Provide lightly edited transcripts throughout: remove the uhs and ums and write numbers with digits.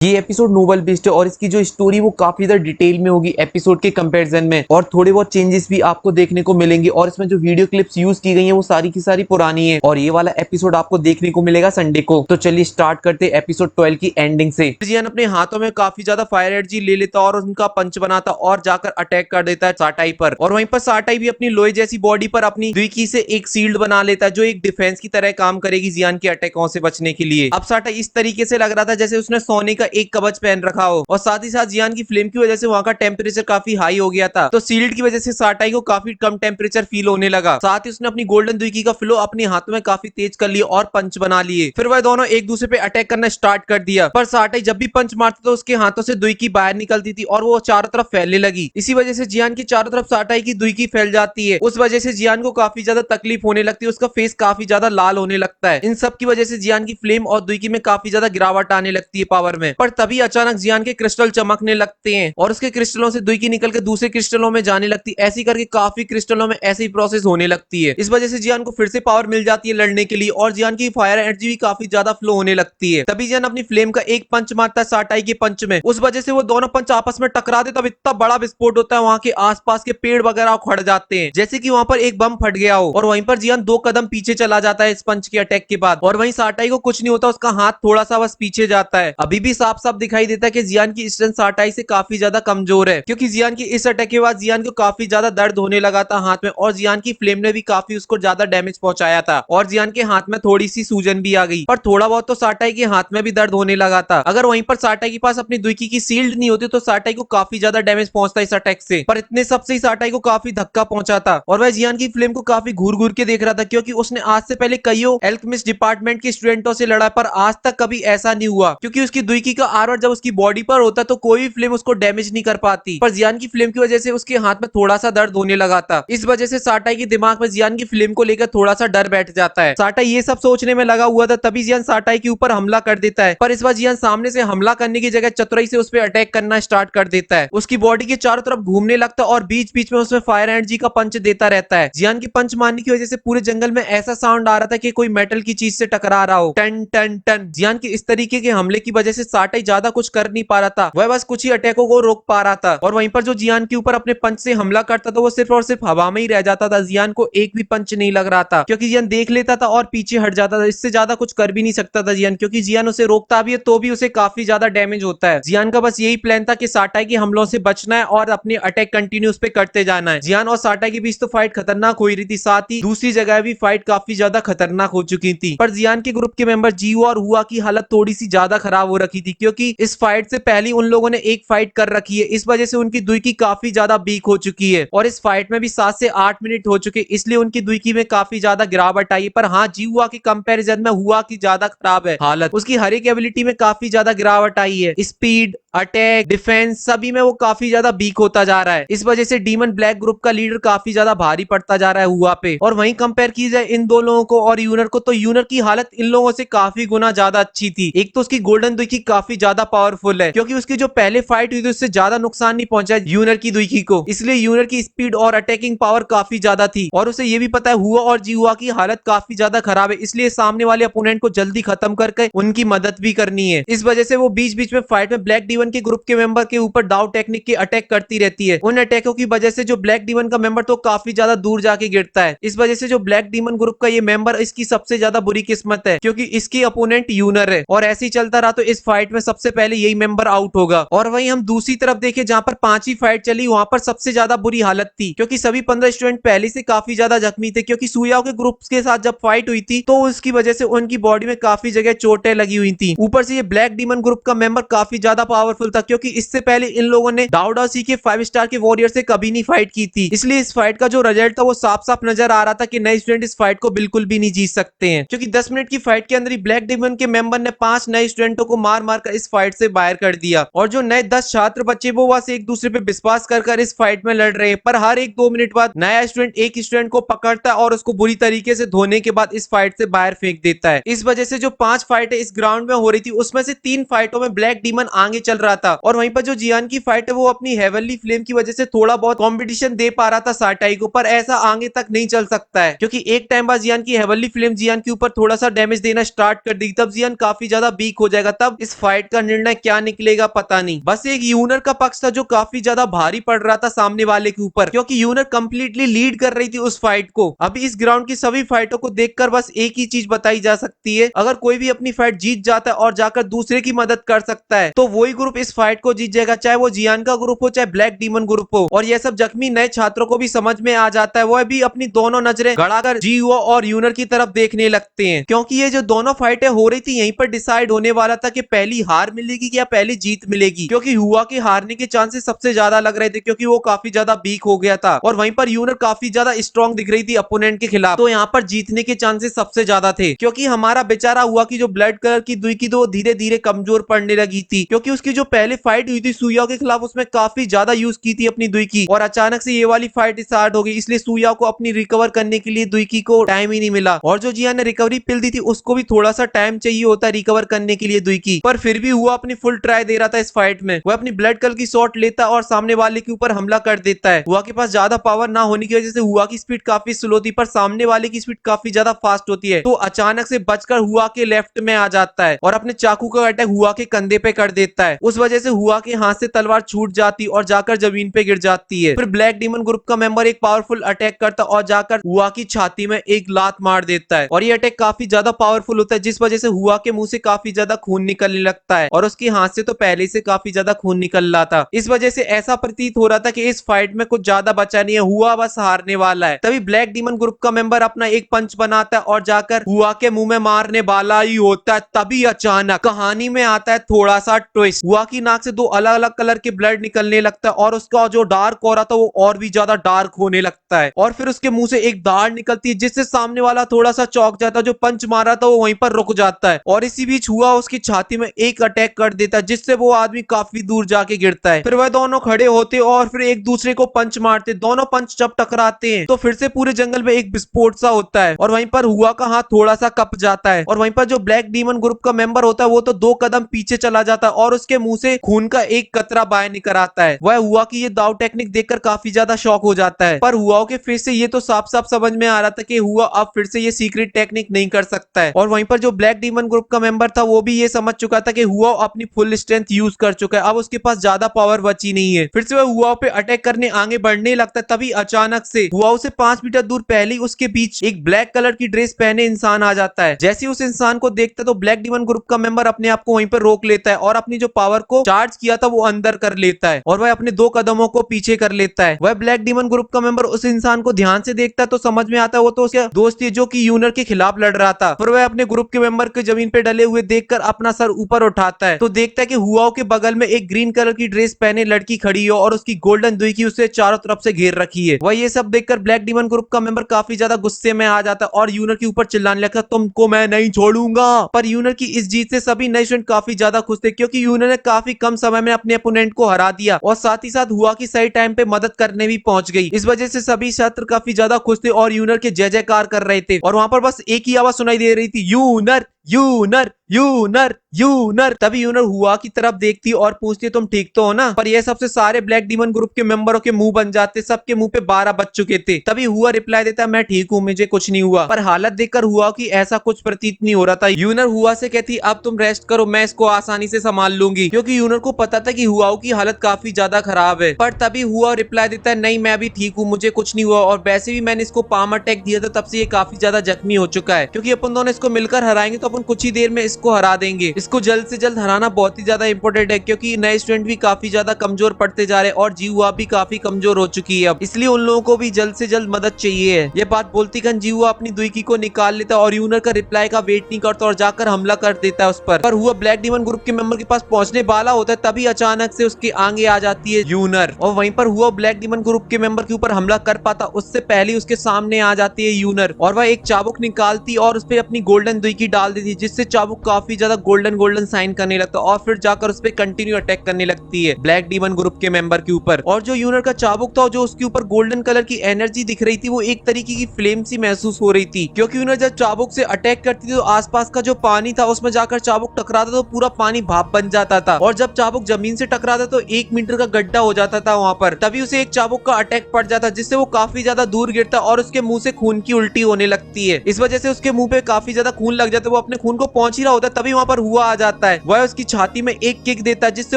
ये episode novel based है और इसकी जो स्टोरी वो काफी ज्यादा डिटेल में होगी एपिसोड के कंपैरिजन में, और थोड़े बहुत चेंजेस भी आपको देखने को मिलेंगे। और इसमें जो वीडियो क्लिप्स यूज की गई है वो सारी की सारी पुरानी है, और ये वाला एपिसोड आपको देखने को मिलेगा संडे को। तो चलिए स्टार्ट करते एपिसोड 12 की एंडिंग से। जियान अपने हाथों में काफी ज्यादा फायर एनर्जी ले लेता और उनका पंच बनाता और जाकर अटैक कर देता है साटाई पर, और वहीं पर साटाई भी अपनी लोहे जैसी बॉडी पर अपनी द्विकी से एक सील्ड बना लेता है जो एक डिफेंस की तरह काम करेगी जियान के अटैकों से बचने के लिए। अब साटाई इस तरीके से लग रहा था जैसे उसने सोने का एक कवच पहन रखा हो, और साथ ही साथ जियान की फ्लेम की वजह से वहां का टेम्परेचर काफी हाई हो गया था, तो सील्ड की वजह से साटाई को काफी कम टेम्परेचर फील होने लगा। साथ ही उसने अपनी गोल्डन द्विकी का फ्लो अपने हाथों में काफी तेज कर लिया और पंच बना लिए। फिर वह दोनों एक दूसरे पे अटैक करना स्टार्ट कर दिया, पर साटाई जब भी पंच मारता तो उसके हाथों से द्विकी बाहर निकलती थी और वो चारों तरफ फैलने लगी। इसी वजह से जियान की चारों तरफ साटाई की द्विकी फैल जाती है। उस वजह से जियान को काफी ज्यादा तकलीफ होने लगती है, उसका फेस काफी ज्यादा लाल होने लगता है। इन सब की वजह से जियान की फ्लेम और द्विकी में काफी ज्यादा गिरावट आने लगती है पावर में। पर तभी अचानक जियान के क्रिस्टल चमकने लगते हैं और उसके क्रिस्टलों से द्विकी निकल के दूसरे क्रिस्टलों में जाने लगती है। ऐसी करके काफी क्रिस्टलों में ऐसी प्रोसेस होने लगती है। इस वजह से जियान को फिर से पावर मिल जाती है लड़ने के लिए, और जियान की फायर एनर्जी भी काफी ज्यादा फ्लो होने लगती है। तभी जियान अपनी फ्लेम का एक पंच मारता है साटाई के पंच में। उस वजह से वो दोनों पंच आपस में टकरा दे, तब इतना बड़ा विस्फोट होता है, वहां के आसपास के पेड़ वगैरह उखड़ जाते हैं जैसे कि वहां पर एक बम फट गया हो। और वहीं पर जियान 2 कदम पीछे चला जाता है इस पंच के अटैक के बाद, और वहीं साटाई को कुछ नहीं होता, उसका हाथ थोड़ा सा बस पीछे जाता है। अभी भी साफ साफ दिखाई देता है कि जियान की स्ट्रेंथ साटाई से काफी ज्यादा कमजोर है, क्योंकि जियान की इस अटैक के बाद जियान को काफी ज्यादा दर्द होने लगा था हाथ में, और जियान की फ्लेम ने भी काफी उसको ज्यादा डैमेज पहुंचाया था, और जियान के हाथ में थोड़ी सी सूजन भी आ गई। पर थोड़ा बहुत तो साटाई के हाथ में भी दर्द होने लगा था। अगर वहीं पर साटाई के पास अपनी द्विकी की सील्ड नहीं होती तो साटाई को काफी ज्यादा डैमेज पहुंचता इस अटैक से। पर इतने सबसे ही साटाई को काफी धक्का पहुंचा था, और वह जियान की फ्लेम को काफी घूर घूर के देख रहा था, क्योंकि उसने आज से पहले कईयों एल्केमिस्ट डिपार्टमेंट के स्टूडेंटों से लड़ा, पर आज तक कभी ऐसा नहीं हुआ, क्योंकि उसकी द्विकी का आर्मर जब उसकी बॉडी पर होता तो कोई भी फ्लेम उसको डैमेज नहीं कर पाती। पर जियान की फ्लेम की वजह से उसके हाथ में थोड़ा सा दर्द होने लगा था। इस वजह से साटाई के दिमाग में जियान की फ्लेम को लेकर थोड़ा सा डर बैठ जाता है। साटाई ये सब सोचने में लगा हुआ था, तभी जियान साटाई के ऊपर हमला कर देता है। पर इस बार जियान सामने से हमला करने की जगह चतुराई से उस पर अटैक करना स्टार्ट कर देता है। उसकी बॉडी के चारों तरफ घूमने लगता है और बीच बीच में उसमें फायर एनर्जी का पंच देता रहता है। जियान की पंच मारने की वजह से पूरे जंगल में ऐसा साउंड आ रहा था कि कोई मेटल की चीज से टकरा रहा हो, टन टन टन। जियान की इस तरीके के हमले की वजह से साटाई ज्यादा कुछ कर नहीं पा रहा था, वह बस कुछ ही अटैकों को रोक पा रहा था। और वहीं पर जो जियान के ऊपर अपने पंच से हमला करता था वो सिर्फ और सिर्फ हवा में ही रह जाता था। जियान को एक भी पंच नहीं लग रहा था, क्योंकि जियान देख लेता था और पीछे हट जाता था। इससे ज्यादा कुछ कर भी नहीं सकता था जियान, क्योंकि जियान उसे रोकता भी है तो भी उसे काफी ज्यादा डैमेज होता है। जियान का बस यही प्लान था कि साटाई के हमलों से बचना है और अपने अटैक कंटिन्यू उस पे करते जाना है। जियान और साटाई के बीच तो फाइट खतरनाक हो रही थी, साथ ही दूसरी जगह भी फाइट काफी ज्यादा खतरनाक हो चुकी थी। पर जियान के ग्रुप के मेंबर जीवो और हुआ की हालत थोड़ी सी ज्यादा खराब हो रखी थी, क्योंकि इस फाइट से पहले उन लोगों ने एक फाइट कर रखी है। इस वजह से उनकी द्विकी काफी ज्यादा वीक हो चुकी है, और इस फाइट में भी 7 से 8 मिनट हो चुके, इसलिए उनकी द्विकी में काफी ज्यादा गिरावट आई। पर हाँ, जीवा के कंपैरिजन में हुआ की ज्यादा खराब है हालत, उसकी हर एक एबिलिटी में काफी ज्यादा गिरावट आई है। स्पीड, अटैक, डिफेंस सभी में वो काफी ज्यादा वीक होता जा रहा है। इस वजह से डीमन ब्लैक ग्रुप का लीडर काफी ज्यादा भारी पड़ता जा रहा है हुआ पे। और वहीं कंपेयर की जाए इन दो लोगों को और यूनर को, तो यूनर की हालत इन लोगों से काफी गुना ज्यादा अच्छी थी। एक तो उसकी गोल्डन द्विकी काफी ज्यादा पावरफुल है, क्योंकि उसकी जो पहले फाइट हुई थी उससे ज्यादा नुकसान नहीं पहुंचा यूनर की द्विकी को, इसलिए यूनर की स्पीड और अटैकिंग पावर काफी ज्यादा थी। और उसे ये भी पता है हुआ और जीवा की हालत काफी ज्यादा खराब है, इसलिए सामने वाले अपोनेंट को जल्दी खत्म करके उनकी मदद भी करनी है। इस वजह से वो बीच बीच में फाइट में ब्लैक डीमन के ग्रुप के मेंबर के ऊपर डाउ टेक्निक की अटैक करती रहती है। उन अटैकों की वजह से जो ब्लैक डीमन का मेंबर तो काफी ज्यादा दूर जाके गिरता है। इस वजह से जो ब्लैक डीमन ग्रुप का ये मेंबर, इसकी सबसे ज्यादा बुरी किस्मत है, क्योंकि इसकी अपोनेंट यूनर है, और ऐसे ही चलता रहा तो इस फाइट में सबसे पहले यही मेंबर आउट होगा। और वहीं हम दूसरी तरफ देखें, जहां पर 5वीं फाइट चली, वहां पर सबसे ज्यादा बुरी हालत थी, क्योंकि सभी 15 स्टूडेंट पहले से काफी ज्यादा जख्मी थे, क्योंकि सुयाओ के ग्रुप के साथ जब फाइट हुई थी तो उसकी वजह से उनकी बॉडी में काफी जगह चोटें लगी हुई थी। ऊपर से ये ब्लैक डीमन ग्रुप का मेंबर काफी ज्यादा पावरफुल था, क्योंकि इससे पहले इन लोगों ने डाउडासी के 5 स्टार के वॉरियर से कभी नहीं फाइट की थी। इसलिए इस फाइट का जो रिजल्ट था वो साफ साफ नजर आ रहा था कि नए स्टूडेंट इस फाइट को बिल्कुल भी नहीं जीत सकते हैं, क्योंकि 10 मिनट की फाइट के अंदर ही ब्लैक डीमन के मेंबर ने 5 नए स्टूडेंटों को मार मार कर इस फाइट से बाहर कर दिया, और जो नए 10 छात्र बच्चे वो बस एक दूसरे पे विश्वास कर इस फाइट में लड़ रहे हैं। पर हर एक 2 मिनट बाद नया स्टूडेंट एक स्टूडेंट को पकड़ता है और उसको बुरी तरीके से धोने के बाद इस फाइट से बाहर फेंक देता है। इस वजह से जो 5 फाइट इस ग्राउंड में हो रही थी उसमें से 3 फाइटों में ब्लैक डीमन आगे चल रहा था, और वहीं पर जो जियान की फाइट है वो अपनी हेवनली फ्लेम की वजह से थोड़ा बहुत कंपटीशन दे पा रहा था साटाई को। पर ऐसा आगे तक नहीं चल सकता है, क्योंकि एक टाइम बाद जियान की हेवनली फ्लेम जियान के ऊपर थोड़ा सा डैमेज देना स्टार्ट कर दी, तब जियान काफी ज्यादा वीक हो जाएगा, तब इस फाइट का निर्णय क्या निकलेगा पता नहीं। बस एक यूनर का पक्ष था जो काफी ज्यादा भारी पड़ रहा था सामने वाले के ऊपर, क्योंकि यूनर कंप्लीटली लीड कर रही थी उस फाइट को। अभी इस ग्राउंड की सभी फाइटों को देखकर बस एक ही चीज बताई जा सकती है, अगर कोई भी अपनी फाइट जीत जाता है और जाकर दूसरे की मदद कर सकता है तो वही ग्रुप इस फाइट को जीत जाएगा, चाहे वो जियान का ग्रुप हो चाहे ब्लैक डीमन ग्रुप हो। और यह सब जख्मी नए छात्रों को भी समझ में आ जाता है, वह भी अपनी दोनों नजरें गड़ाकर जीओ और यूनर की तरफ देखने लगते हैं, क्योंकि ये जो दोनों फाइटें हो रही थी यहीं पर डिसाइड होने वाला था कि पहली हार मिलेगी या पहली जीत मिलेगी, क्योंकि हुआ के हारने के चांसेस सबसे ज्यादा लग रहे थे क्योंकि वो काफी ज्यादा वीक हो गया था और वहीं पर यूनर काफी ज्यादा स्ट्रॉन्ग दिख रही थी अपोनेंट के खिलाफ। तो यहाँ पर जीतने के चांसेस सबसे ज्यादा थे, क्योंकि हमारा बेचारा हुआ की जो ब्लड कलर की दुई की तो धीरे धीरे कमजोर पड़ने लगी थी, क्योंकि उसकी जो पहले फाइट हुई थी सुया के खिलाफ उसमें काफी ज्यादा यूज की थी अपनी दुई की, और अचानक से ये वाली फाइट स्टार्ट हो गई, इसलिए सुया को अपनी रिकवर करने के लिए दुई की को टाइम ही नहीं मिला। और जो जियान ने रिकवरी पिल दी थी उसको भी थोड़ा सा टाइम चाहिए होता है रिकवर करने के लिए दुई की, पर फिर भी हुआ अपनी फुल ट्राई दे रहा था इस फाइट में। वह अपनी ब्लड कलर की शॉट लेता और सामने वाले के ऊपर हमला कर देता है। हुआ के पास ज्यादा पावर ना होने की वजह से हुआ की स्पीड काफी स्लो थी, पर सामने वाले की स्पीड काफी ज्यादा फास्ट होती है, तो अचानक से बचकर हुआ के लेफ्ट में आ जाता है और अपने चाकू का अटैक हुआ के कंधे पे कर देता है। उस वजह से हुआ के हाथ से तलवार छूट जाती और जाकर जमीन पे गिर जाती है। फिर ब्लैक डीमन ग्रुप का मेंबर एक पावरफुल अटैक करता और जाकर हुआ की छाती में एक लात मार देता है, और ये अटैक काफी ज्यादा पावरफुल होता है जिस वजह से हुआ के मुंह से काफी ज्यादा खून निकलने लगता है, और उसके हाथ से तो पहले से काफी ज्यादा खून निकल रहा था। इस वजह से ऐसा प्रतीत हो रहा था कि इस फाइट में कुछ ज्यादा बचा नहीं है, हुआ बस हारने वाला है। तभी ब्लैक डीमन ग्रुप का मेंबर अपना एक पंच बनाता है और जाकर हुआ के मुंह में मारने वाला ही होता है। तभी अचानक कहानी में आता है थोड़ा सा ट्विस्ट, हुआ की नाक से दो अलग अलग कलर के ब्लड निकलने लगता है और उसका जो डार्क हो रहा था वो और भी ज्यादा डार्क होने लगता है, और फिर उसके मुंह से एक दाढ़ निकलती है जिससे सामने वाला थोड़ा सा चौंक जाता है, जो पंच मारा था वो वहीं पर रुक जाता है, और इसी बीच हुआ उसकी छाती में एक अटैक कर देता है जिससे वो आदमी काफी दूर जाके गिरता है। फिर वह दोनों खड़े होते और फिर एक दूसरे को पंच मारते, दोनों पंच जब टकराते हैं तो फिर से पूरे जंगल में एक विस्फोट सा होता है, और वहीं पर हुआ का हाथ थोड़ा सा कप जाता है, और वहीं पर जो ब्लैक डीमन ग्रुप का मेंबर होता है वो तो 2 कदम पीछे चला जाता है और उसके मुंह से खून का एक कतरा बाहर निकल आता है। वह हुआ की ये दाव टेक्निक देखकर काफी ज्यादा शॉक हो जाता है, पर हुआ के फेस से ये तो साफ साफ समझ में आ रहा था कि हुआ अब फिर से ये सीक्रेट टेक्निक नहीं कर सकता है। और वहीं पर जो ब्लैक डीमन ग्रुप का मेंबर था वो भी ये समझ चुका था कि हुआ अपनी फुल स्ट्रेंथ यूज कर चुका है, अब उसके पास ज्यादा पावर बची नहीं है। फिर से वह हुआ पे अटैक करने आगे बढ़ने लगता है, तभी अचानक से हुआ से 5 मीटर दूर पहले उसके बीच एक ब्लैक कलर की ड्रेस पहने इंसान आ जाता है। जैसे उस इंसान को देखता है तो ब्लैक डीमन ग्रुप का मेंबर अपने आप को वहीं पर रोक लेता है और अपनी जो पावर को चार्ज किया था वो अंदर कर लेता है, और वह अपने 2 कदमों को पीछे कर लेता है। वह ब्लैक डीमन ग्रुप का मेंबर उस इंसान को ध्यान से देखता है तो समझ में आता है वो तो उसका दोस्त है जो कि यूनर के खिलाफ लड़ रहा था। फिर वह अपने ग्रुप के मेंबर के जमीन पे डले हुए देखकर अपना सर ऊपर उठाता है तो देखता है कि हुआओ के बगल में एक ग्रीन कलर की ड्रेस पहने लड़की खड़ी हो और उसकी गोल्डन दुई की उसे चारों तरफ से घेर रखी है। वह ये सब देखकर ब्लैक डीमन ग्रुप का मेंबर काफी ज्यादा गुस्से में आ जाता है और यूनर के ऊपर चिल्लाने लगता, तुमको मैं नहीं छोड़ूंगा। पर यूनर की इस जीत से सभी नए स्टूडेंट काफी ज्यादा खुश थे, क्योंकि यूनर ने काफी कम समय में अपने अपोनेंट को हरा दिया और साथ ही साथ हुआ की सही टाइम पे मदद करने भी पहुंच गई। इस वजह से सभी छात्र काफी ज्यादा खुश थे और यूनर के जय जयकार कर रहे थे, और वहां पर बस एक ही आवाज सुनाई दे रही थी, यूनर यूनर यूनर यूनर। तभी यूनर हुआ की तरफ देखती और पूछती, तुम ठीक तो हो ना? पर यह सबसे सारे ब्लैक डीमन ग्रुप के मेंबरों के मुंह बन जाते, सबके मुंह पे 12 बज चुके थे। तभी हुआ रिप्लाई देता, मैं ठीक हूँ, मुझे कुछ नहीं हुआ। पर हालत देखकर हुआ कि ऐसा कुछ प्रतीत नहीं हो रहा था। यूनर हुआ से कहती, अब तुम रेस्ट करो, मैं इसको आसानी से संभाल लूंगी, क्योंकि यूनर को पता था कि हुआ की हालत काफी ज्यादा खराब है। पर तभी हुआ रिप्लाई देता है, नहीं मैं भी ठीक हूँ, मुझे कुछ नहीं हुआ, और वैसे भी मैंने इसको पाम अटैक दिया था तब से ये काफी ज्यादा जख्मी हो चुका है, क्योंकि अपन दोनों इसको मिलकर हराएंगे तो अपन कुछ ही देर में इसको हरा देंगे। इसको जल्द से जल्द हराना बहुत ही ज्यादा इंपॉर्टेंट है, क्योंकि नए स्टूडेंट भी काफी ज्यादा कमजोर पड़ते जा रहे हैं और जीवा भी काफी कमजोर हो चुकी है अब, इसलिए उन लोगों को भी जल्द से जल्द मदद चाहिए है। ये बात बोलती खन जीवा अपनी दुईकी को निकाल लेता और यूनर का रिप्लाई का वेट नहीं करता और जाकर हमला कर देता है उस पर हुआ ब्लैक डीमन ग्रुप के मेंबर के पास पहुंचने वाला होता है, तभी अचानक से उसके आगे आ जाती है यूनर, और वहीं पर हुआ ब्लैक डीमन ग्रुप के मेंबर के ऊपर हमला कर पाता उससे पहले उसके सामने आ जाती है यूनर, और वह एक चाबुक निकालती और उस पर अपनी गोल्डन दुईकी डाल देती, जिससे चाबुक काफी ज्यादा गोल्डन गोल्डन साइन करने लगता और फिर जाकर उस पर कंटिन्यू अटैक करने लगती है ब्लैक डीमन ग्रुप के मेंबर के ऊपर। और जो यूनर का चाबुक था, जो उसके ऊपर गोल्डन कलर की एनर्जी दिख रही थी, वो एक तरीके की फ्लेम सी महसूस हो रही थी, क्योंकि यूनर जब चाबुक से अटैक करती थी तो आसपास का जो पानी था उसमें जाकर चाबुक टकराता तो पूरा पानी भाप बन जाता था, और जब चाबुक जमीन से टकराता तो 1 मीटर का गड्ढा हो जाता था वहां पर। तभी उसे एक चाबुक का अटैक पड़ जाता जिससे वो काफी ज्यादा दूर गिरता और उसके मुंह से खून की उल्टी होने लगती है। इस वजह से उसके मुंह पे काफी ज्यादा खून लग जाता, वो अपने खून को पहुंच ही रहा होता है तभी वहाँ पर हुआ आ जाता है। वह उसकी छाती में एक किक देता है जिससे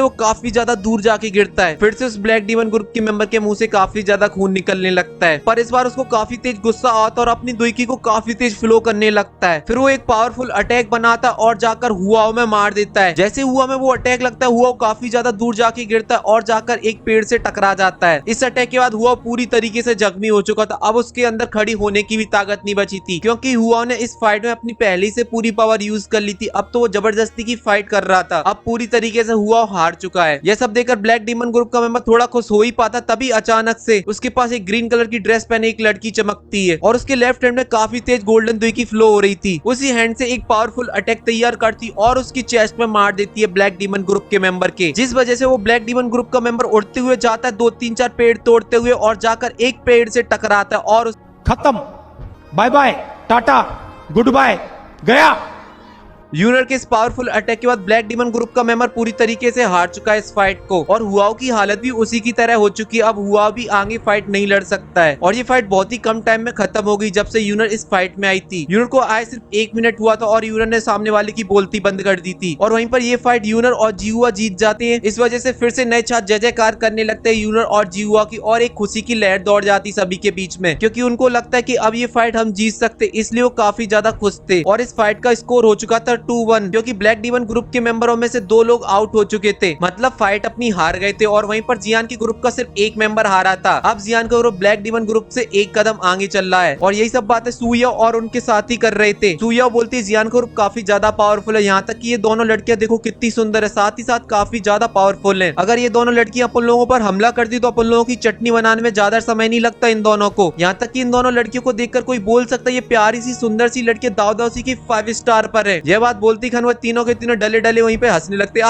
वो काफी ज्यादा दूर जाके गिरता है। फिर से उस ब्लैक डीमन ग्रुप के मेंबर के मुंह से काफी ज्यादा खून निकलने लगता है, पर इस बार उसको काफी तेज गुस्सा आता है और अपनी दुईकी को काफी तेज फ्लो करने लगता है। फिर वो एक पावरफुल अटैक बनाता है और जाकर हुआओ में मार देता है। जैसे हुआ में वो अटैक लगता है, हुआ काफी ज्यादा दूर जाके गिरता है और जाकर एक पेड़ से टकरा जाता है। इस अटैक के बाद हुआ पूरी तरीके से जख्मी हो चुका था। अब उसके अंदर खड़ी होने की भी ताकत नहीं बची थी क्योंकि हुआ ने इस फाइट में अपनी पहले से पूरी पावर यूज कर ली थी। अब तो वो जबरदस्ती की फाइट कर रहा था। अब पूरी तरीके से हुआ हार चुका है। यह सब देखकर ब्लैक डीमन ग्रुप का मेंबर थोड़ा खुश हो ही पाता, तभी अचानक से उसके पास एक ग्रीन कलर की ड्रेस पहने एक लड़की चमकती है और उसके लेफ्ट हैंड में काफी तेज गोल्डन दुई की फ्लो हो रही थी। उसी हैंड से एक पावरफुल अटैक तैयार करती और उसकी चेस्ट में मार देती है ब्लैक डीमन ग्रुप के मेंबर के, जिस वजह से वो ब्लैक डीमन ग्रुप का मेंबर उड़ते हुए जाता है 2-3-4 पेड़ तोड़ते हुए और जाकर एक पेड़ से टकराता है और खत्म, bye bye, tata, goodbye, गया। यूनर के इस पावरफुल अटैक के बाद ब्लैक डीमन ग्रुप का मेंबर पूरी तरीके से हार चुका है इस फाइट को और हुआओ की हालत भी उसी की तरह हो चुकी है। अब हुआ भी आगे फाइट नहीं लड़ सकता है और ये फाइट बहुत ही कम टाइम में खत्म हो गई जब से यूनर इस फाइट में आई थी। यूनर को आए सिर्फ 1 मिनट हुआ था और यूनर ने सामने वाले की बोलती बंद कर दी थी और वहीं पर ये फाइट यूनर और जीहुआ जीत जाते हैं। इस वजह से फिर से नए छात्र जय जयकार करने लगते हैं यूनर और जीहुआ की और एक खुशी की लहर दौड़ जाती सभी के बीच में क्योंकि उनको लगता है कि अब ये फाइट हम जीत सकते, इसलिए वो काफी ज्यादा खुश थे। और इस फाइट का स्कोर हो चुका था 2-1 क्योंकि ब्लैक डीमन ग्रुप के मेंबरों में से 2 लोग आउट हो चुके थे, मतलब फाइट अपनी हार गए थे। और वहीं पर जियान के ग्रुप का सिर्फ एक मेंबर हारा था। अब जियान का ग्रुप ब्लैक डीमन ग्रुप से एक कदम आगे चल रहा है और यही सब बातें सुया और उनके साथी कर रहे थे। सुया बोलती है जियान का ग्रुप काफी ज्यादा पावरफुल है, यहाँ तक कि ये दोनों लड़कियां देखो कितनी सुंदर है, साथ ही साथ काफी ज्यादा पावरफुल है। अगर ये दोनों लड़कियां अपन लोगों पर हमला कर दी तो अपन लोगों की चटनी बनाने में ज्यादा समय नहीं लगता इन दोनों को। यहाँ तक कि इन दोनों लड़कियों को देखकर कोई बोल सकता है ये प्यारी सी सुंदर सी लड़की दाव दाव सी की 5 स्टार पर है। यह बात बोलती खान वह तीनों के तीनों डले डले वहीं पे हंसने लगते।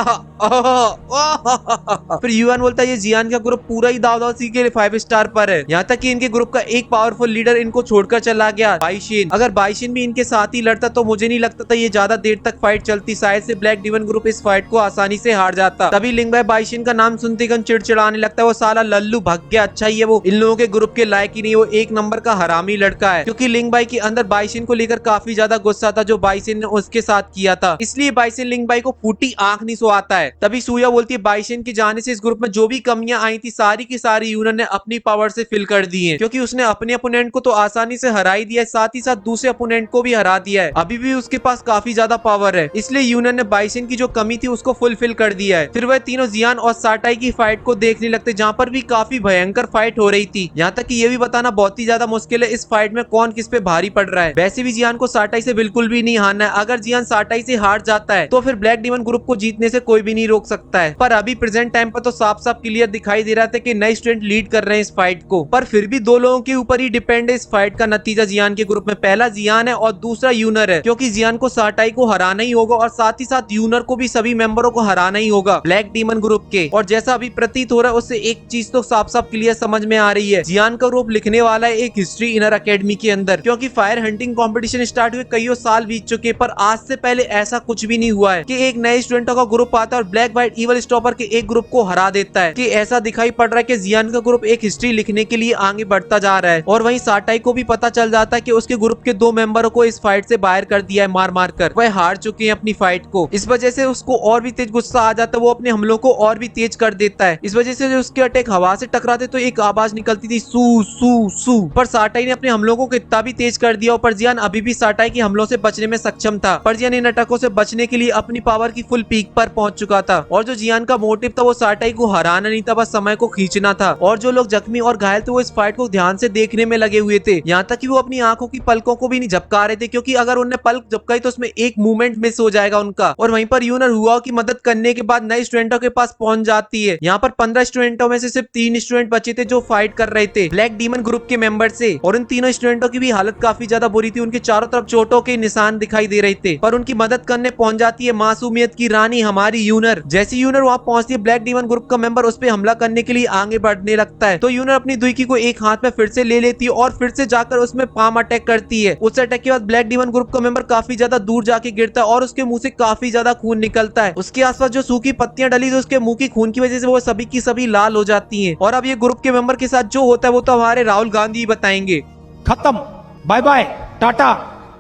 फिर युआन बोलता है ये जियान का ग्रुप पूरा ही दाव दाव सी के 5 स्टार पर है। यहाँ तक कि इनके ग्रुप का एक पावरफुल लीडर इनको छोड़कर चला गया, बाइशिन। अगर बाइशिन भी इनके साथ ही लड़ता तो मुझे नहीं लगता था ये ज्यादा देर तक फाइट चलती, शायद से ब्लैक डीमन ग्रुप इस फाइट को आसानी से हार जाता। तभी लिंग भाई बाइशिन का नाम सुनते ही चिड़चिड़ाने लगता है, वो साला लल्लू भग गया, अच्छा ही है वो इन लोगों के ग्रुप के लायक ही नहीं, वो एक नंबर का हरामी लड़का है। क्योंकि लिंग भाई के अंदर बाइशिन को लेकर काफी ज्यादा गुस्सा था जो बाइशिन ने उसके साथ किया था, इसलिए बाइशिन लिंग भाई को फूटी आंख नहीं सोता है। तभी सुया बोलती है बाइशिन के जाने से इस ग्रुप में जो भी कमियां आई थी सारी की सारी यूनन ने अपनी पावर से फिल कर दी है, क्योंकि उसने अपने अपोनेंट को तो आसानी से हरा ही दिया है, साथ ही साथ दूसरे अपोनेंट को भी हरा दिया है। अभी भी उसके पास काफी ज्यादा पावर है, इसलिए यूनन ने बाइशिन की जो कमी थी उसको फुलफिल कर दिया है। फिर वह तीनों जियान और साटाई की फाइट को देखने लगते, जहाँ पर भी काफी भयंकर फाइट हो रही थी। यहाँ तक कि ये भी बताना बहुत ही ज्यादा मुश्किल है इस फाइट में कौन किस पे भारी पड़ रहा है। वैसे भी जियान को साटाई से बिल्कुल भी नहीं हारना है, अगर जियान साटाई से हार जाता है तो फिर ब्लैक डीमन ग्रुप को जीतने से कोई भी नहीं रोक सकता है। पर अभी प्रेजेंट टाइम पर तो साफ साफ क्लियर दिखाई दे रहा था कि नए स्टूडेंट लीड कर रहे हैं इस फाइट को, पर फिर भी 2 लोगों के ऊपर ही डिपेंड है इस फाइट का नतीजा। जियान के ग्रुप में पहला जियान है और दूसरा यूनर है, क्योंकि जियान को साटाई को हराना ही होगा और साथ ही साथ यूनर को भी सभी मेंबरों को हराना ही होगा ब्लैक डीमन ग्रुप के। और जैसा अभी प्रतीत हो रहा है उससे एक चीज तो साफ साफ क्लियर समझ में आ रही है, जियान का ग्रुप लिखने वाला है एक हिस्ट्री इनर अकेडमी के अंदर, क्योंकि फायर हंटिंग कंपटीशन स्टार्ट हुए कई साल बीत चुके, पर आज से पहले ऐसा कुछ भी नहीं हुआ है कि एक नए स्टूडेंटों का ग्रुप आता है और ब्लैक व्हाइट इवल स्टॉपर के एक ग्रुप को हरा देता है। कि ऐसा दिखाई पड़ रहा है कि जियान का ग्रुप एक हिस्ट्री लिखने के लिए आगे बढ़ता जा रहा है। और वहीं साटाई को भी पता चल जाता है कि उसके ग्रुप के 2 मेंबरों को इस फाइट से बाहर कर दिया है मार मार कर, वह हार चुके हैं अपनी फाइट को। इस वजह से उसको और भी तेज गुस्सा आ जाता है, वो अपने हमलों को और भी तेज कर देता है। इस वजह से जो उसके अटैक हवा से टकराते तो एक आवाज निकलती थी सू सू सू, पर साटाई ने अपने हमलों को कितना भी तेज कर दिया और जियान अभी भी साटाई के हमलों से बचने में सक्षम था। पर जियान इन अटैकों से बचने के लिए अपनी पावर की फुल पीक पर पहुंच चुका था और जो जियान का मोटिव था वो साटाई को हराना नहीं था, बस समय को खींचना था। और जो लोग जख्मी और घायल थे वो इस फाइट को ध्यान से देखने में लगे हुए थे, यहाँ तक कि वो अपनी आंखों की पलकों को भी नहीं झपका रहे थे, क्योंकि अगर उन्हें पलक झपकाई तो उसमें एक मूवमेंट मिस हो जाएगा उनका। और वहीं पर यूनर हुआ की मदद करने के बाद नए स्टूडेंटों के पास पहुंच जाती है। यहाँ पर 15 स्टूडेंटों में से सिर्फ 3 स्टूडेंट बचे थे जो फाइट कर रहे थे ब्लैक डीमन ग्रुप के मेंबर से, और उन तीनों स्टूडेंटों की भी हालत काफी ज्यादा बुरी थी, उनके चारों तरफ चोटों के निशान दिखाई दे रहे थे। पर उनकी मदद करने पहुंच जाती है मासूमियत की रानी हमारी यूनर। जैसी यूनर वहां पहुंचती है ब्लैक डीमन ग्रुप का मेंबर उस पर हमला करने के लिए आगे बढ़ने लगता है, तो यूनर अपनी दुईकी को एक हाथ में फिर से ले लेती है और फिर से जाकर उसमें पाम अटैक करती है। उस अटैक के बाद ब्लैक डीमन ग्रुप का मेंबर काफी ज्यादा दूर जाके गिरता है और उसके मुंह से काफी ज्यादा खून निकलता है। उसके आसपास जो सूखी पत्तियां डली थी उसके मुंह की खून की वजह से वो सभी की सभी लाल हो जाती है। और अब ये ग्रुप के मेंबर के साथ जो होता है वो तो हमारे राहुल गांधी ही बताएंगे। खत्म, bye bye, tata,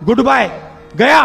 goodbye, गया।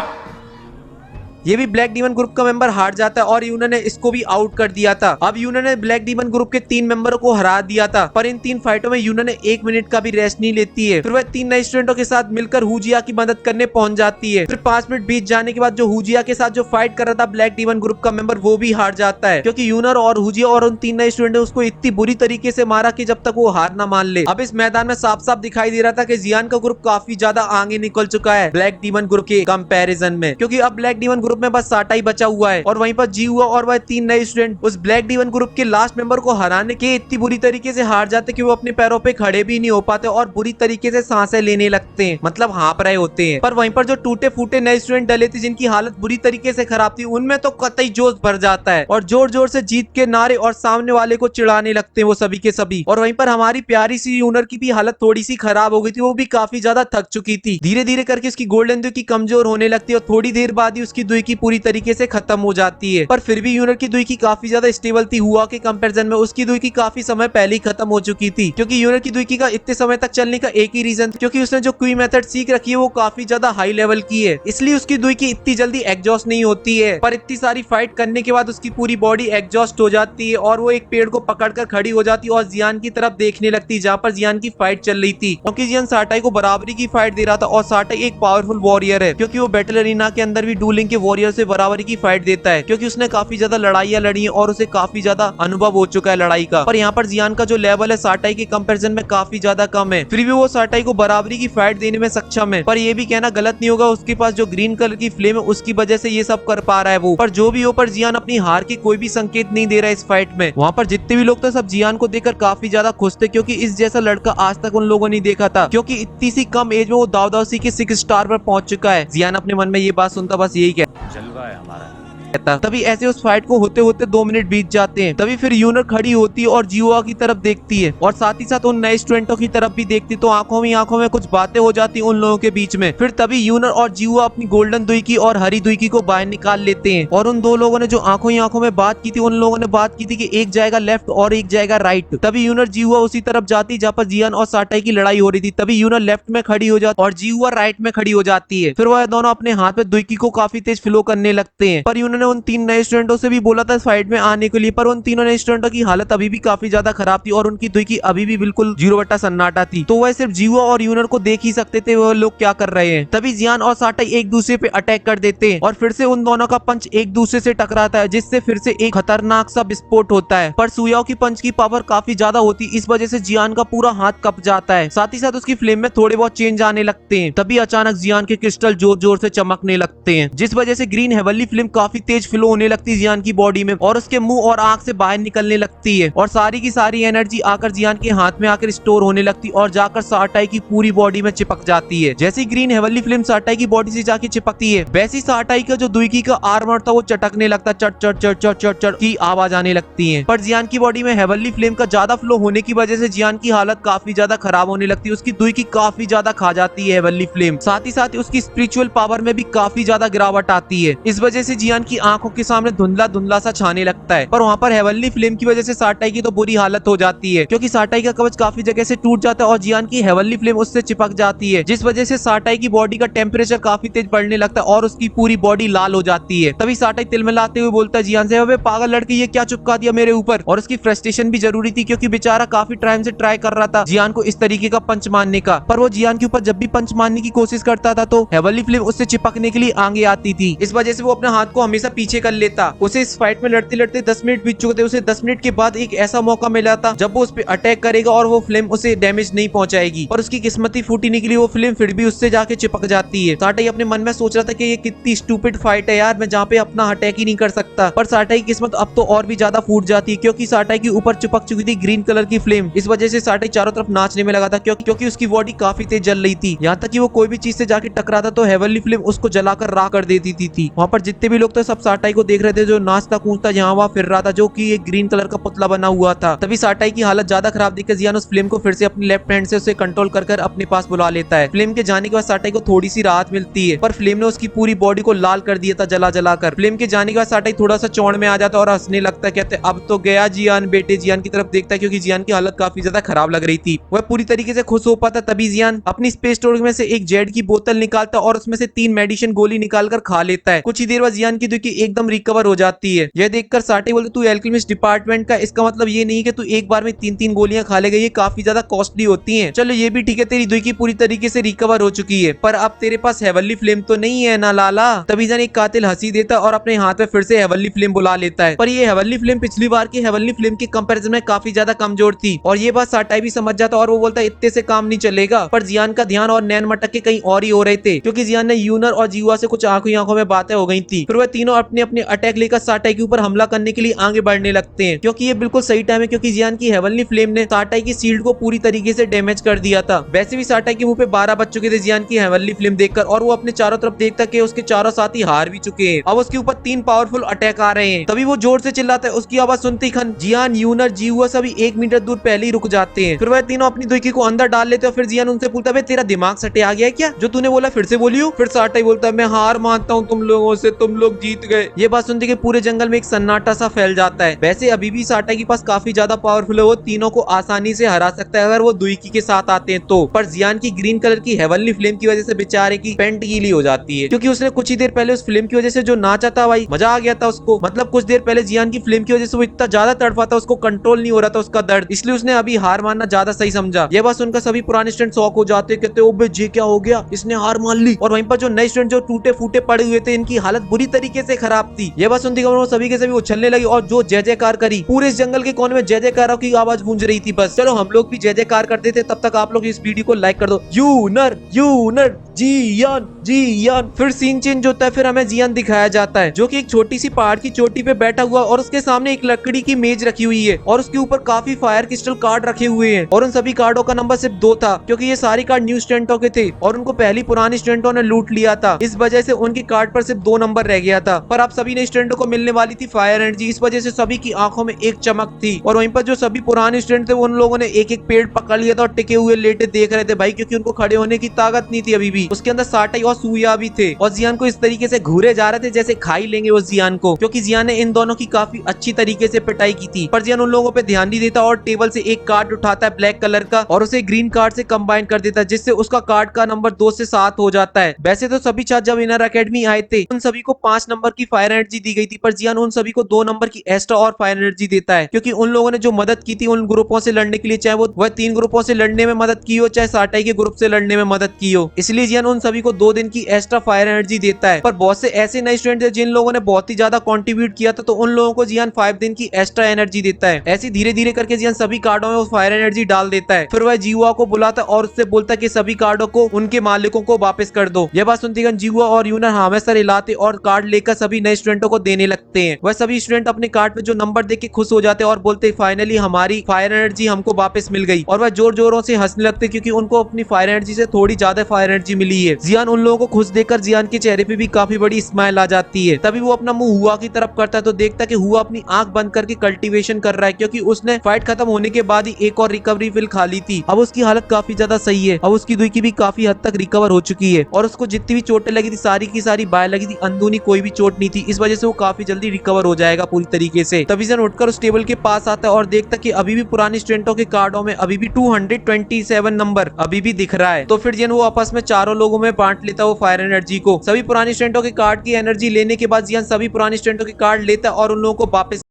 ये भी ब्लैक डीमन ग्रुप का मेंबर हार जाता है और यूनर ने इसको भी आउट कर दिया था। अब यूनर ने ब्लैक डीमन ग्रुप के 3 मेंबरों को हरा दिया था, पर इन 3 फाइटों में यूनर ने 1 मिनट का भी रेस्ट नहीं लेती है। फिर वह 3 नए स्टूडेंटों के साथ मिलकर हुजिया की मदद करने पहुंच जाती है। फिर 5 मिनट बीत जाने के बाद जो हुजिया के साथ जो फाइट कर रहा था ब्लैक डीमन ग्रुप का मेंबर, वो भी हार जाता है, क्योंकि यूनर और हुजिया और उन 3 नए स्टूडेंट ने उसको इतनी बुरी तरीके से मारा कि जब तक वो हार ना मान ले। अब इस मैदान में साफ साफ दिखाई दे रहा था कि जियान का ग्रुप काफी ज्यादा आगे निकल चुका है ब्लैक डीमन ग्रुप के कंपैरिजन में, क्योंकि अब ब्लैक डीमन ग्रुप में बस साटा ही बचा हुआ है और वहीं पर जी हुआ और वह 3 नए स्टूडेंट उस ब्लैक डीमन ग्रुप के लास्ट मेंबर को हराने के इतनी बुरी तरीके से हार जाते कि वो अपने पैरों पे खड़े भी नहीं हो पाते और बुरी तरीके से सांसें लेने लगते हैं, मतलब हाँप रहे होते हैं। पर वहीं पर जो टूटे फूटे नए स्टूडेंट डले थे जिनकी हालत बुरी तरीके से खराब थी, उनमें तो कतई जोश भर जाता है और जोर जोर से जीत के नारे और सामने वाले को चिढ़ाने लगते हैं वो सभी के सभी। और वहीं पर हमारी प्यारी सी यूनर की भी हालत थोड़ी सी खराब हो गई थी, वो भी काफी ज्यादा थक चुकी थी। धीरे धीरे करके उसकी गोल्डन दुई की कमजोर होने लगती है और थोड़ी देर बाद ही उसकी दुई की पूरी तरीके से खत्म हो जाती है। पर फिर भी यूनर की दुई की काफी ज्यादा स्टेबल थी। हुआ के कंपैरिजन में उसकी दुई की काफी समय पहले ही खत्म हो चुकी थी, क्योंकि यूनर की दुई की का इतने समय तक चलने का एक ही रीजन था, क्योंकि उसने जो क्वी मेथड सीख रखी है वो काफी ज्यादा हाई लेवल की है, इसलिए उसकी दुई की इतनी जल्दी एग्जॉस्ट नहीं होती है। पर इतनी सारी फाइट करने के बाद उसकी पूरी बॉडी एग्जॉस्ट हो जाती है और वो एक पेड़ को पकड़कर खड़ी हो जाती है और जियान की तरफ देखने लगती है, जहाँ पर जियान की फाइट चल रही थी, क्योंकि जियान साटाई को बराबरी की फाइट दे रहा था और साटाई एक पावरफुल वॉरियर है, क्योंकि वो बैटल अरीना के अंदर भी डूलिंग के वॉरियर से बराबरी की फाइट देता है, क्योंकि उसने काफी ज्यादा लड़ाइयां लड़ी है और उसे काफी ज्यादा अनुभव हो चुका है लड़ाई का। पर यहाँ पर जियान का जो लेवल है साटाई के कंपैरिजन में काफी ज्यादा कम है, फिर भी वो साटाई को बराबरी की फाइट देने में सक्षम है। पर ये भी कहना गलत नहीं होगा, उसके पास जो ग्रीन कलर की फ्लेम है उसकी वजह से ये सब कर पा रहा है वो। पर जो भी हो, पर जियान अपनी हार की कोई भी संकेत नहीं दे रहा है इस फाइट में। वहाँ पर जितने भी लोग थे सब जियान को देखकर काफी ज्यादा खुश थे, क्योंकि इस जैसा लड़का आज तक उन लोगों ने देखा था, क्योंकि इतनी सी कम एज में वो दाव दाव सी के 6 स्टार पर पहुंच चुका है। जियान अपने मन में ये बात सुनता बस यही जलवा है हमारा। कहता। तभी ऐसे उस फाइट को होते होते 2 मिनट बीत जाते हैं। तभी फिर यूनर खड़ी होती है और जिहुआ की तरफ देखती है और साथ ही साथ उन नए स्टूडेंटों की तरफ भी देखती, तो आंखों में कुछ बातें हो जाती उन लोगों के बीच में। फिर तभी यूनर और जिहुआ अपनी गोल्डन दुई की और हरी दुई की को बाहर निकाल लेते हैं और उन 2 लोगों ने जो आंखों में बात की थी, उन लोगों ने बात की थी कि एक जाएगा लेफ्ट और एक जाएगा राइट। तभी यूनर जिहुआ उसी तरफ जाती जहाँ पर जियान और साटाई की लड़ाई हो रही थी। तभी यूनर लेफ्ट में खड़ी हो जाती और जिहुआ राइट में खड़ी हो जाती है। फिर वह दोनों अपने हाथ में दुई की को काफी तेज फ्लो करने लगते हैं। पर यूनर ने उन 3 नए स्टूडेंटों से भी बोला था फाइट में आने के लिए, पर उन तीनों नए स्टूडेंटों की हालत अभी भी काफी ज्यादा खराब थी और उनकी दुई की अभी भी बिल्कुल 0 सन्नाटा थी। तो वह सिर्फ जिहुआ और यूनर को देख ही सकते थे वह लोग क्या कर रहे हैं। तभी जियान और साटाई एक दूसरे पे अटैक कर देते हैं और फिर से उन दोनों का पंच एक दूसरे से टकराता है, जिससे फिर से एक खतरनाक सा विस्फोट होता है। पर सुयाओ की पंच की पावर काफी ज्यादा होती, इस वजह से जियान का पूरा हाथ कप जाता है। साथ ही साथ उसकी फ्लेम में थोड़े बहुत चेंज आने लगते हैं। तभी अचानक जियान के क्रिस्टल जोर जोर से चमकने लगते हैं, जिस वजह से ग्रीन हेवनली फ्लेम काफी तेज फ्लो होने लगती है जियान की बॉडी में और उसके मुंह और आंख से बाहर निकलने लगती है और सारी की सारी एनर्जी आकर जियान के हाथ में आकर स्टोर होने लगती और जाकर साटाई की पूरी बॉडी में चिपक जाती है। जैसी ग्रीन हेवनली फ्लेम साटाई की बॉडी से जाके चिपकती है, वैसी साटाई का जो दुईकी का आर्मर था वो चटकने लगता, चट चट चट चट चट चट की आवाज आने लगती है। पर जियान की बॉडी में हेवनली फ्लेम का ज्यादा फ्लो होने की वजह से जियान की हालत काफी ज्यादा खराब होने लगती है। उसकी दुईकी काफी ज्यादा खा जाती है हेवनली फ्लेम। साथ ही साथ उसकी स्पिरिचुअल पावर में भी काफी ज्यादा गिरावट आती है। इस वजह से जियान की आंखों के सामने धुंधला धुंधला सा छाने लगता है। पर वहाँ पर हेवनली फ्लेम की वजह से साटाई की तो बुरी हालत हो जाती है, क्योंकि साटाई का कवच काफी जगह से टूट जाता है और जियान की हेवनली फ्लेम उससे चिपक जाती है, जिस वजह से साटाई की बॉडी का टेम्परेचर काफी तेज बढ़ने लगता है और उसकी पूरी बॉडी लाल हो जाती है। तभी साटाई तिलमिलाते हुए बोलता है जियान से, अबे पागल लड़की ये क्या चिपका दिया मेरे ऊपर। और उसकी फ्रस्ट्रेशन भी जरूरी थी, क्योंकि बेचारा काफी टाइम से ट्राई कर रहा था जियान को इस तरीके का पंच मारने का, पर वो जियान के ऊपर जब भी पंच मारने की कोशिश करता था तो हेवनली फ्लेम उससे चिपकने के लिए आगे आती थी। इस वजह से वो अपने हाथ को हमेशा पीछे कर लेता। उसे इस फाइट में लड़ते लड़ते 10 मिनट बीत चुके थे। उसे 10 मिनट के बाद एक ऐसा मौका मिला था जब वो उस पे अटैक करेगा और वो फ्लेम उसे डैमेज नहीं पहुंचाएगी, और उसकी किस्मती फूटी निकली, वो फ्लेम फिर भी उससे जाके चिपक जाती है। साटाई अपने मन में सोच रहा था कि ये कितनी स्टूपिड फाइट है यार, मैं जहाँ पे अपना अटैक ही नहीं कर सकता। पर साटाई की किस्मत अब तो और भी ज्यादा फूट जाती है, क्योंकि साटाई के ऊपर चिपक चुकी थी ग्रीन कलर की फ्लेम। इस वजह से साटाई चारों तरफ नाचने में लगा था, क्योंकि उसकी बॉडी काफी तेज जल रही थी। यहाँ तक कि वो कोई भी चीज से जाके टकराता तो हेवनली फ्लेम उसको जलाकर राख कर देती थी। वहाँ पर जितने भी लोग थे सब सब साटाई को देख रहे थे जो नाचता कूदता यहाँ वहाँ फिर रहा था, जो कि एक ग्रीन कलर का पुतला बना हुआ था। तभी साटाई की हालत ज्यादा खराब देखकर जियान उस फ्लेम को फिर से अपने लेफ्ट हैंड से उसे कंट्रोल कर अपने पास बुला लेता है। फ्लेम के जाने के बाद साटाई को थोड़ी सी राहत मिलती है, पर फ्लेम ने उसकी पूरी बॉडी को लाल कर दिया था जला जला कर। फ्लेम के जाने के बाद साटाई थोड़ा सा चौड़ में आ जाता है और हंसने लगता है, कहते अब तो गया जियान बेटे। जियान की तरफ देखता है क्योंकि जियान की हालत काफी ज्यादा खराब लग रही थी। वह पूरी तरीके से खुश हो पाता। तभी जियान अपनी स्पेस स्टोरेज में से एक जेड की बोतल निकालता और उसमें से 3 मेडिसिन गोली निकालकर खा लेता है। कुछ ही देर बाद जियान की दुखी एकदम रिकवर हो जाती है। यह देखकर साटाई बोलते तू एल्केमिस्ट डिपार्टमेंट का, इसका मतलब ये नहीं कि तू एक बार में 3-3 गोलियां खा लेगा, ये काफी ज्यादा कॉस्टली होती हैं। चलो ये भी ठीक है, तेरी दुखी पूरी तरीके से रिकवर हो चुकी है, पर अब तेरे पास हेवनली फ्लेम तो नहीं है ना लाला। तभी जियान एक कातिल हंसी देता और अपने हाथ में फिर से हेवनली फ्लेम बुला लेता है, पर ये हेवनली फ्लेम पिछली बार की हेवनली फ्लेम के कंपैरिजन में काफी ज्यादा कमजोर थी और ये बात साटाई भी समझ जाता और वो बोलता इतने से काम नहीं चलेगा। पर जियान का ध्यान और नैन मटक के कहीं और ही हो रहे थे, क्योंकि जियान ने यूनर और जीवा से कुछ आंखों में बातें हो गई थी। फिर वह तीनों अपने अपने अटैक लेकर साटाई के ऊपर हमला करने के लिए आगे बढ़ने लगते हैं, क्योंकि ये बिल्कुल सही टाइम है, क्योंकि जियान की हेवनली फ्लेम ने साटाई की शील्ड को पूरी तरीके से डैमेज कर दिया था। वैसे भी साटाई के मुंह पे 12 बज चुके थे जियान की हेवनली फ्लेम देखकर, और वो अपने चारों तरफ देखता कि उसके चारों साथी हार भी चुके हैं। अब उसके ऊपर 3 पावरफुल अटैक आ रहे हैं। तभी वो जोर से चिल्लाता है। उसकी आवाज सुनते ही खन, जियान, यूनर, जीवा सभी 1 मीटर दूर पहले ही रुक जाते हैं। फिर वह तीनों अपनी दुखी को अंदर डाल लेते हैं। फिर जियान उनसे पूछता है तेरा दिमाग सटे आ गया है क्या? जो तूने बोला फिर से बोलियो। फिर साटाई बोलता है मैं हार मानता हूँ तुम लोगों से, तुम लोग जीत गए। ये बात सुनते कि पूरे जंगल में एक सन्नाटा सा फैल जाता है। वैसे अभी भी साटाई के पास काफी ज्यादा पावरफुल है, वो तीनों को आसानी से हरा सकता है अगर वो दुईकी के साथ आते हैं तो। पर जियान की ग्रीन कलर की हेवनली फ्लेम की वजह से बेचारे की पेंट गीली हो जाती है, क्योंकि उसने कुछ ही देर पहले उस फ्लेम की वजह से जो नाचा था भाई, मजा आ गया था उसको। मतलब कुछ देर पहले जियान की फ्लेम की वजह से वो इतना ज्यादा तड़फा था, उसको कंट्रोल नहीं हो रहा था उसका दर्द, इसलिए उसने अभी हार मानना ज्यादा सही समझा। ये बात सुनकर सभी पुराने स्टूडेंट शॉक हो जाते, कहते ओबे जी क्या हो गया, इसने हार मान ली। और वहीं पर जो नए स्टूडेंट जो टूटे फूटे पड़े हुए थे, इनकी हालत बुरी तरीके से खराब थी। ये बात सुनते वो सभी के सभी उछलने लगे और जो जय जयकार करी, पूरे इस जंगल के कोने में जय जयकारों की आवाज गूंज रही थी। बस चलो हम लोग भी जय जयकार करते थे, तब तक आप लोग इस वीडियो को लाइक कर दो। यूनर यूनर जियान जियान। फिर सीन चेंज होता है। फिर हमें जियान दिखाया जाता है जो कि एक छोटी सी पहाड़ की चोटी पे बैठा हुआ और उसके सामने एक लकड़ी की मेज रखी हुई है और उसके ऊपर काफी फायर क्रिस्टल कार्ड रखे हुए हैं और उन सभी कार्डों का नंबर सिर्फ 2 था, क्योंकि ये सारे कार्ड न्यू स्टूडेंटों के थे और उनको पहली पुरानी स्टूडेंटों ने लूट लिया था। इस वजह से उनके कार्ड पर सिर्फ 2 नंबर रह गया था। पर आप सभी नए स्टूडेंटों को मिलने वाली थी फायर एनर्जी, इस वजह से सभी की आंखों में एक चमक थी। और वहीं पर जो सभी पुराने स्टूडेंट थे उन लोगों ने एक एक पेड़ पकड़ लिया था और टिके हुए लेटे देख रहे थे भाई, क्योंकि उनको खड़े होने की ताकत नहीं थी अभी भी। उसके अंदर साटाई और सूया भी थे और जियान को इस तरीके से घूरे जा रहे थे जैसे खा ही लेंगे वो जियान को, क्योंकि जियान ने इन दोनों की काफी अच्छी तरीके से पिटाई की थी। पर जियान उन लोगों पे ध्यान नहीं देता और टेबल से एक कार्ड उठाता है ब्लैक कलर का और उसे ग्रीन कार्ड से कंबाइन कर देता है, जिससे उसका कार्ड का नंबर 2 से 7 हो जाता है। वैसे तो सभी छात्र जब इनर एकेडमी आए थे उन सभी को 5 नंबर की फायर एनर्जी दी गई थी, पर जियान उन सभी को 2 नंबर की एक्स्ट्रा और फायर एनर्जी देता है, क्योंकि उन लोगों ने जो मदद की थी उन ग्रुपों से लड़ने के लिए, चाहे वो 3 ग्रुपों से लड़ने में मदद की हो चाहे साटाई के ग्रुप से लड़ने में मदद की हो, इसलिए जियान उन सभी को 2 दिन की एक्स्ट्रा फायर एनर्जी देता है। पर बहुत से ऐसे नए स्टूडेंट थे जिन लोगों ने बहुत ही ज्यादा कंट्रीब्यूट किया था, तो उन लोगों को जियान 5 दिन की एक्स्ट्रा एनर्जी देता है। ऐसे धीरे धीरे करके जियान सभी कार्डों में वो फायर एनर्जी डाल देता है। फिर वह जीवा को बुलाता और उससे बोलता कि सभी कार्डों को उनके मालिकों को वापस कर दो। यह बात सुनती जीवा और यूनर हमेशा हिलाते और कार्ड लेकर सभी नए स्टूडेंटों को देने लगते हैं। वह सभी स्टूडेंट अपने कार्ड पे जो नंबर देख के खुश हो जाते हैं और बोलते फाइनली हमारी फायर एनर्जी हमको वापस मिल गई। और वह जोर जोरों से हंसने लगते क्योंकि उनको अपनी फायर एनर्जी से थोड़ी ज्यादा फायर एनर्जी मिली है। जियान उन लोगों को खुश देखकर जियान के चेहरे पे भी काफी बड़ी स्माइल आ जाती है। तभी वो अपना मुंह हुआ की तरफ करता है तो देखता कि हुआ अपनी आंख बंद करके कल्टीवेशन कर रहा है, क्योंकि उसने फाइट खत्म होने के बाद ही एक और रिकवरी पिल खा ली थी। अब उसकी हालत काफी ज्यादा सही है। अब उसकी दुई की भी काफी हद तक रिकवर हो चुकी है और उसको जितनी भी चोटें लगी थी सारी की सारी बाय लगी थी, अंदरूनी कोई भी चोट नहीं थी। इस वजह से वो काफी जल्दी रिकवर हो जाएगा पूरी तरीके से। तभी जियान उठकर उस टेबल के पास आता है और देखता कि अभी भी पुराने स्टूडेंटों के कार्डों में अभी भी 227 नंबर अभी भी दिख रहा है। तो फिर जियान वो आपस में चारों लोगों में बांट लेता वो फायर एनर्जी को। सभी पुराने स्टूडेंटों के कार्ड की एनर्जी लेने के बाद जियान सभी पुराने स्टूडेंटों के कार्ड लेता और उन लोगों को वापस